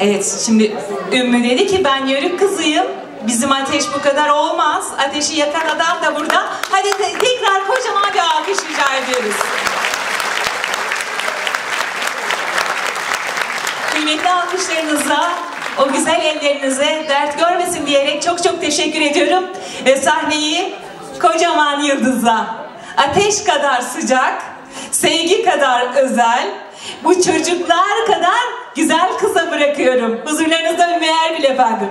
Evet, şimdi Ümmü dedi ki ben yörük kızıyım. Bizim Ateş bu kadar olmaz. Ateşi yakan adam da burada. Hadi tekrar kocaman bir alkış rica ediyoruz. Kıymetli alkışlarınızla, o güzel ellerinize dert görmesin diyerek çok çok teşekkür ediyorum. Ve sahneyi kocaman yıldıza, ateş kadar sıcak, sevgi kadar özel, bu çocuklar kadar güzel kıza bırakıyorum. Huzurlarınızda Ümmü Erbil efendim.